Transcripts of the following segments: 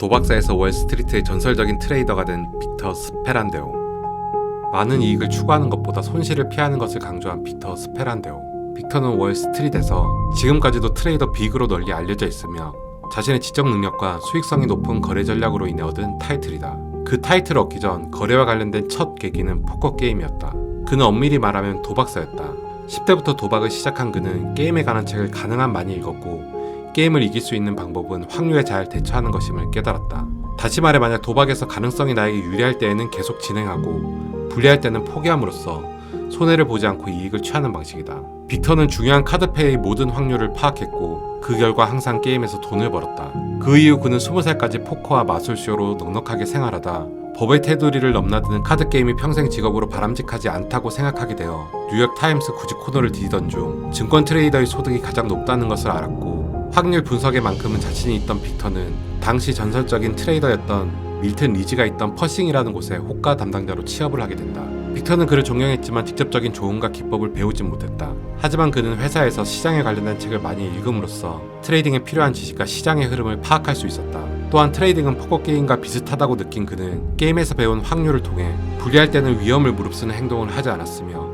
도박사에서 월스트리트의 전설적인 트레이더가 된 빅터 스페란데오. 많은 이익을 추구하는 것보다 손실을 피하는 것을 강조한 빅터 스페란데오. 빅터는 월스트리트에서 지금까지도 트레이더 빅으로 널리 알려져 있으며 자신의 지적 능력과 수익성이 높은 거래 전략으로 인해 얻은 타이틀이다. 그 타이틀을 얻기 전 거래와 관련된 첫 계기는 포커 게임이었다. 그는 엄밀히 말하면 도박사였다. 10대부터 도박을 시작한 그는 게임에 관한 책을 가능한 많이 읽었고 게임을 이길 수 있는 방법은 확률에 잘 대처하는 것임을 깨달았다. 다시 말해 만약 도박에서 가능성이 나에게 유리할 때에는 계속 진행하고 불리할 때는 포기함으로써 손해를 보지 않고 이익을 취하는 방식이다. 빅터는 중요한 카드페이의 모든 확률을 파악했고 그 결과 항상 게임에서 돈을 벌었다. 그 이후 그는 20살까지 포커와 마술쇼로 넉넉하게 생활하다 법의 테두리를 넘나드는 카드게임이 평생 직업으로 바람직하지 않다고 생각하게 되어 뉴욕타임스 구직 코너를 뒤지던 중 증권 트레이더의 소득이 가장 높다는 것을 알았고 확률 분석에만큼은 자신이 있던 빅터는 당시 전설적인 트레이더였던 밀튼 리지가 있던 퍼싱이라는 곳에 호가 담당자로 취업을 하게 된다. 빅터는 그를 존경했지만 직접적인 조언과 기법을 배우진 못했다. 하지만 그는 회사에서 시장에 관련된 책을 많이 읽음으로써 트레이딩에 필요한 지식과 시장의 흐름을 파악할 수 있었다. 또한 트레이딩은 포커 게임과 비슷하다고 느낀 그는 게임에서 배운 확률을 통해 불리할 때는 위험을 무릅쓰는 행동을 하지 않았으며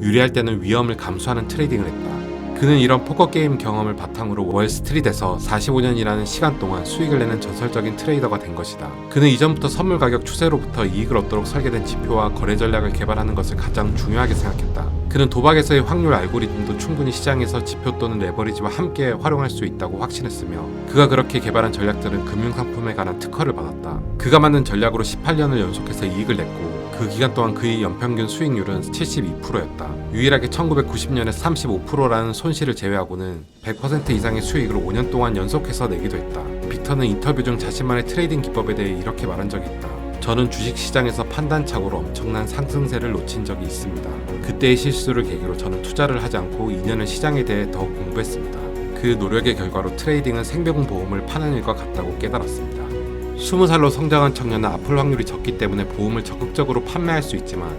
유리할 때는 위험을 감수하는 트레이딩을 했다. 그는 이런 포커게임 경험을 바탕으로 월스트리트에서 45년이라는 시간 동안 수익을 내는 전설적인 트레이더가 된 것이다. 그는 이전부터 선물 가격 추세로부터 이익을 얻도록 설계된 지표와 거래 전략을 개발하는 것을 가장 중요하게 생각했다. 그는 도박에서의 확률 알고리즘도 충분히 시장에서 지표 또는 레버리지와 함께 활용할 수 있다고 확신했으며 그가 그렇게 개발한 전략들은 금융상품에 관한 특허를 받았다. 그가 만든 전략으로 18년을 연속해서 이익을 냈고 그 기간 동안 그의 연평균 수익률은 72%였다. 유일하게 1990년에 35%라는 손실을 제외하고는 100% 이상의 수익을 5년 동안 연속해서 내기도 했다. 빅터는 인터뷰 중 자신만의 트레이딩 기법에 대해 이렇게 말한 적이 있다. 저는 주식시장에서 판단착오로 엄청난 상승세를 놓친 적이 있습니다. 그때의 실수를 계기로 저는 투자를 하지 않고 2년을 시장에 대해 더 공부했습니다. 그 노력의 결과로 트레이딩은 생명보험을 파는 일과 같다고 깨달았습니다. 20살로 성장한 청년은 아플 확률이 적기 때문에 보험을 적극적으로 판매할 수 있지만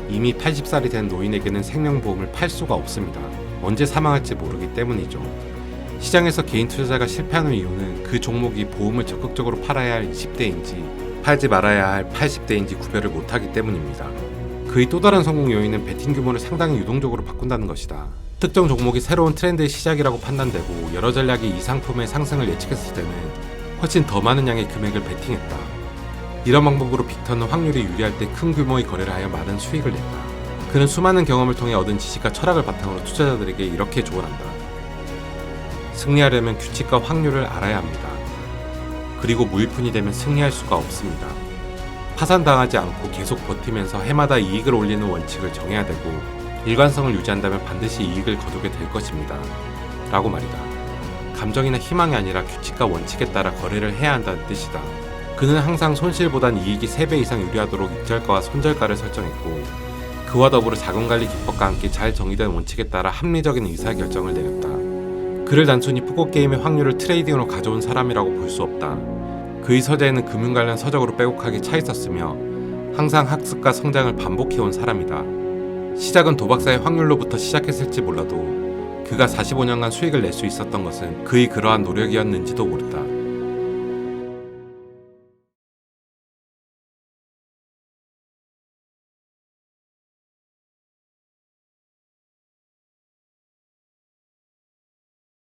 이미 80살이 된 노인에게는 생명보험을 팔 수가 없습니다. 언제 사망할지 모르기 때문이죠. 시장에서 개인 투자자가 실패하는 이유는 그 종목이 보험을 적극적으로 팔아야 할 20대인지 팔지 말아야 할 80대인지 구별을 못하기 때문입니다. 그의 또 다른 성공 요인은 베팅 규모를 상당히 유동적으로 바꾼다는 것이다. 특정 종목이 새로운 트렌드의 시작이라고 판단되고 여러 전략이 이 상품의 상승을 예측했을 때는 훨씬 더 많은 양의 금액을 베팅했다. 이런 방법으로 빅터는 확률이 유리할 때 큰 규모의 거래를 하여 많은 수익을 냈다. 그는 수많은 경험을 통해 얻은 지식과 철학을 바탕으로 투자자들에게 이렇게 조언한다. 승리하려면 규칙과 확률을 알아야 합니다. 그리고 무일푼이 되면 승리할 수가 없습니다. 파산당하지 않고 계속 버티면서 해마다 이익을 올리는 원칙을 정해야 되고 일관성을 유지한다면 반드시 이익을 거두게 될 것입니다. 라고 말이다. 감정이나 희망이 아니라 규칙과 원칙에 따라 거래를 해야 한다는 뜻이다. 그는 항상 손실보단 이익이 3배 이상 유리하도록 익절가와 손절가를 설정했고 그와 더불어 자금관리 기법과 함께 잘 정의된 원칙에 따라 합리적인 의사결정을 내렸다. 그를 단순히 포커게임의 확률을 트레이딩으로 가져온 사람이라고 볼 수 없다. 그의 서재에는 금융 관련 서적으로 빼곡하게 차 있었으며 항상 학습과 성장을 반복해온 사람이다. 시작은 도박사의 확률로부터 시작했을지 몰라도 그가 45년간 수익을 낼 수 있었던 것은 그의 그러한 노력이었는지도 모른다.